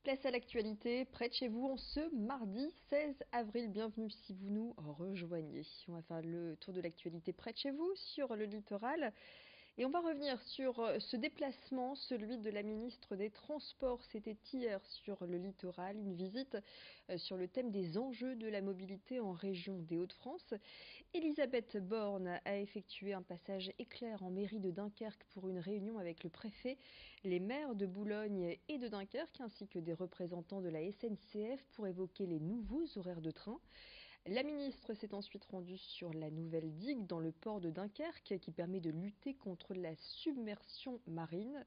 Place à l'actualité, près de chez vous, en ce mardi 16 avril. Bienvenue si vous nous rejoignez. On va faire le tour de l'actualité près de chez vous, sur le littoral. Et on va revenir sur ce déplacement, celui de la ministre des Transports. C'était hier sur le littoral, une visite sur le thème des enjeux de la mobilité en région des Hauts-de-France. Elisabeth Borne a effectué un passage éclair en mairie de Dunkerque pour une réunion avec le préfet, les maires de Boulogne et de Dunkerque, ainsi que des représentants de la SNCF pour évoquer les nouveaux horaires de train. La ministre s'est ensuite rendue sur la nouvelle digue dans le port de Dunkerque qui permet de lutter contre la submersion marine.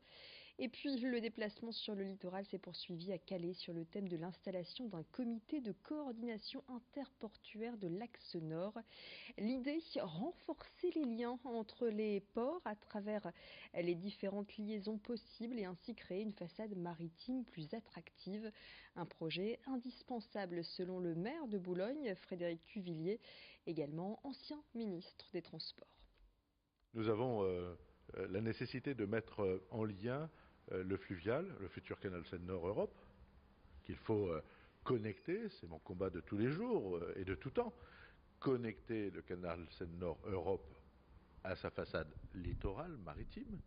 Et puis le déplacement sur le littoral s'est poursuivi à Calais sur le thème de l'installation d'un comité de coordination interportuaire de l'axe nord. L'idée, renforcer les liens entre les ports à travers les différentes liaisons possibles et ainsi créer une façade maritime plus attractive. Un projet indispensable selon le maire de Boulogne, Frédéric Cuvillier, également ancien ministre des Transports. Nous avons la nécessité de mettre en lien le fluvial, le futur canal Seine-Nord-Europe, qu'il faut connecter, c'est mon combat de tous les jours et de tout temps, connecter le canal Seine-Nord-Europe à sa façade littorale, maritime.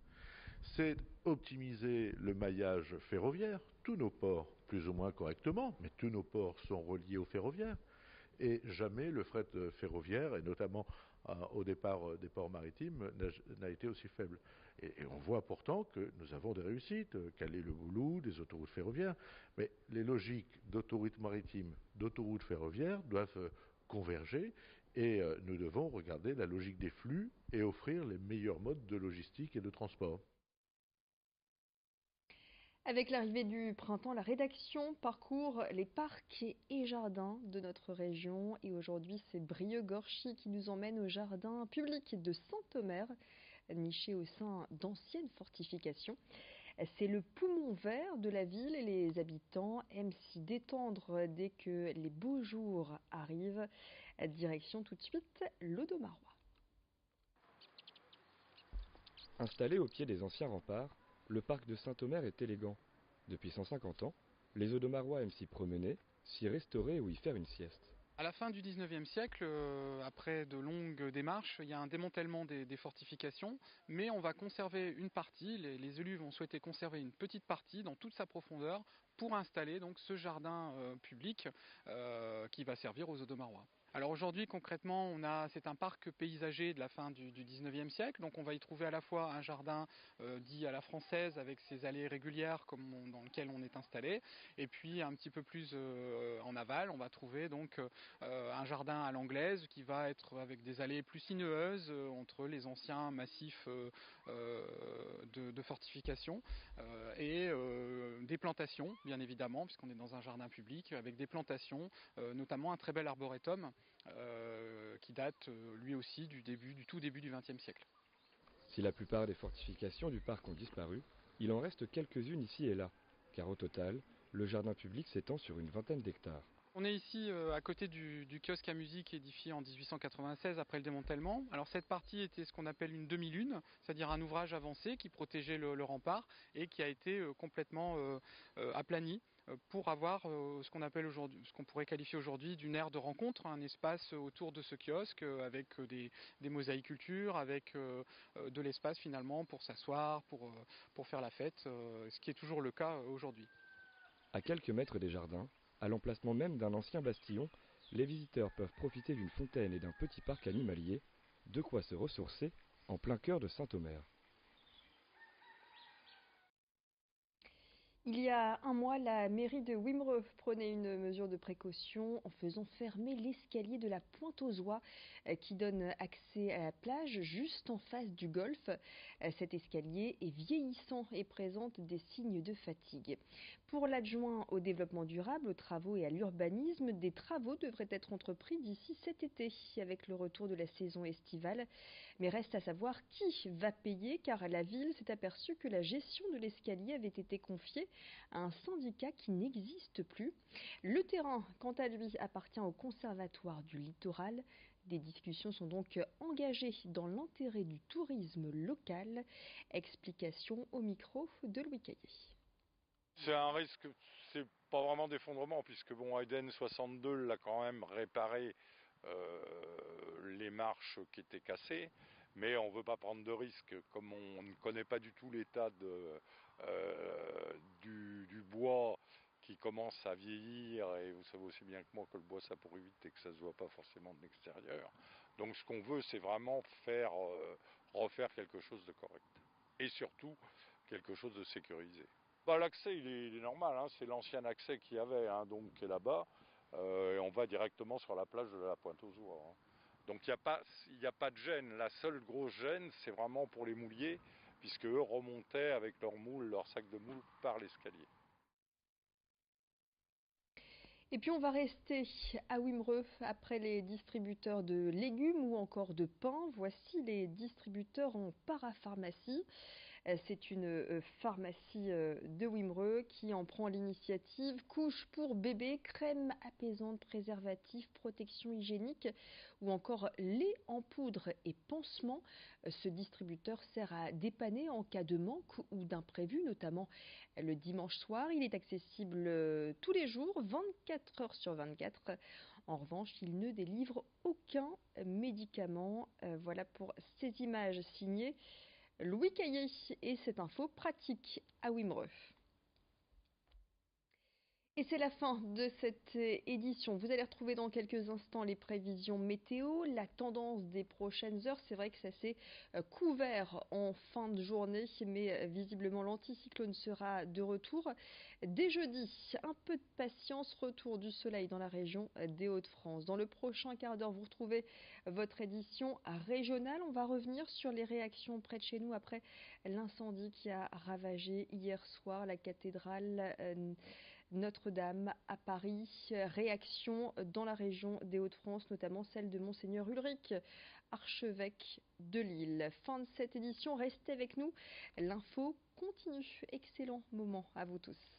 C'est optimiser le maillage ferroviaire, tous nos ports, plus ou moins correctement, mais tous nos ports sont reliés au ferroviaire. Et jamais le fret ferroviaire, et notamment au départ des ports maritimes, n'a été aussi faible. Et on voit pourtant que nous avons des réussites, Calais-le-Boulou, des autoroutes ferroviaires, mais les logiques d'autoroutes maritimes, d'autoroutes ferroviaires doivent converger, et nous devons regarder la logique des flux et offrir les meilleurs modes de logistique et de transport. Avec l'arrivée du printemps, la rédaction parcourt les parcs et jardins de notre région. Et aujourd'hui, c'est Brieux-Gorchy qui nous emmène au jardin public de Saint-Omer, niché au sein d'anciennes fortifications. C'est le poumon vert de la ville et les habitants aiment s'y détendre dès que les beaux jours arrivent. Direction tout de suite l'Audomarois. Installé au pied des anciens remparts, le parc de Saint-Omer est élégant. Depuis 150 ans, les Audomarois aiment s'y promener, s'y restaurer ou y faire une sieste. À la fin du 19e siècle, après de longues démarches, il y a un démantèlement des fortifications, mais on va conserver une partie, les élus vont souhaiter conserver une petite partie dans toute sa profondeur pour installer donc ce jardin public qui va servir aux Audomarois. Alors aujourd'hui concrètement c'est un parc paysager de la fin du 19e siècle, donc on va y trouver à la fois un jardin dit à la française avec ses allées régulières dans lequel on est installé, et puis un petit peu plus en aval on va trouver donc un jardin à l'anglaise qui va être avec des allées plus sinueuses entre les anciens massifs de fortifications et des plantations bien évidemment puisqu'on est dans un jardin public avec des plantations, notamment un très bel arboretum qui date lui aussi du tout début du XXe siècle. Si la plupart des fortifications du parc ont disparu, il en reste quelques-unes ici et là, car au total, le jardin public s'étend sur une vingtaine d'hectares. On est ici à côté du kiosque à musique édifié en 1896 après le démantèlement. Alors cette partie était ce qu'on appelle une demi-lune, c'est-à-dire un ouvrage avancé qui protégeait le rempart et qui a été complètement aplani pour avoir ce qu'on appelle aujourd'hui, ce qu'on pourrait qualifier aujourd'hui d'une aire de rencontre, un espace autour de ce kiosque avec des mosaïcultures, avec de l'espace finalement pour s'asseoir, pour faire la fête, ce qui est toujours le cas aujourd'hui. À quelques mètres des jardins, à l'emplacement même d'un ancien bastillon, les visiteurs peuvent profiter d'une fontaine et d'un petit parc animalier, de quoi se ressourcer en plein cœur de Saint-Omer. Il y a un mois, la mairie de Wimereux prenait une mesure de précaution en faisant fermer l'escalier de la Pointe aux Oies qui donne accès à la plage juste en face du golfe. Cet escalier est vieillissant et présente des signes de fatigue. Pour l'adjoint au développement durable, aux travaux et à l'urbanisme, des travaux devraient être entrepris d'ici cet été avec le retour de la saison estivale. Mais reste à savoir qui va payer car la ville s'est aperçue que la gestion de l'escalier avait été confiée à un syndicat qui n'existe plus. Le terrain, quant à lui, appartient au Conservatoire du Littoral. Des discussions sont donc engagées dans l'intérêt du tourisme local. Explication au micro de Louis Caillé. C'est un risque, c'est pas vraiment d'effondrement, puisque bon, Hayden 62 l'a quand même réparé les marches qui étaient cassées, mais on ne veut pas prendre de risques. Comme on ne connaît pas du tout l'état du bois qui commence à vieillir, et vous savez aussi bien que moi que le bois ça pourrit vite et que ça ne se voit pas forcément de l'extérieur. Donc ce qu'on veut, c'est vraiment refaire quelque chose de correct. Et surtout, quelque chose de sécurisé. Bah, l'accès, il est normal, hein, c'est l'ancien accès qu'il y avait, hein, donc qui est là-bas. Et on va directement sur la plage de la Pointe-aux-Oies. Hein. Donc il n'y a pas de gêne. La seule grosse gêne, c'est vraiment pour les mouliers, puisque eux remontaient avec leurs moules, leurs sacs de moules par l'escalier. Et puis on va rester à Wimereux après les distributeurs de légumes ou encore de pain. Voici les distributeurs en parapharmacie. C'est une pharmacie de Wimereux qui en prend l'initiative. Couches pour bébés, crème apaisante, préservatifs, protection hygiénique ou encore lait en poudre et pansements. Ce distributeur sert à dépanner en cas de manque ou d'imprévu, notamment le dimanche soir. Il est accessible tous les jours, 24 heures sur 24. En revanche, il ne délivre aucun médicament. Voilà pour ces images signées Louis Caillé et cette info pratique à Wimereux. Et c'est la fin de cette édition. Vous allez retrouver dans quelques instants les prévisions météo, la tendance des prochaines heures. C'est vrai que ça s'est couvert en fin de journée, mais visiblement l'anticyclone sera de retour. Dès jeudi, un peu de patience, retour du soleil dans la région des Hauts-de-France. Dans le prochain quart d'heure, vous retrouvez votre édition régionale. On va revenir sur les réactions près de chez nous après l'incendie qui a ravagé hier soir la cathédrale Notre-Dame à Paris. Réaction dans la région des Hauts-de-France, notamment celle de Monseigneur Ulrich, archevêque de Lille. Fin de cette édition, restez avec nous. L'info continue. Excellent moment à vous tous.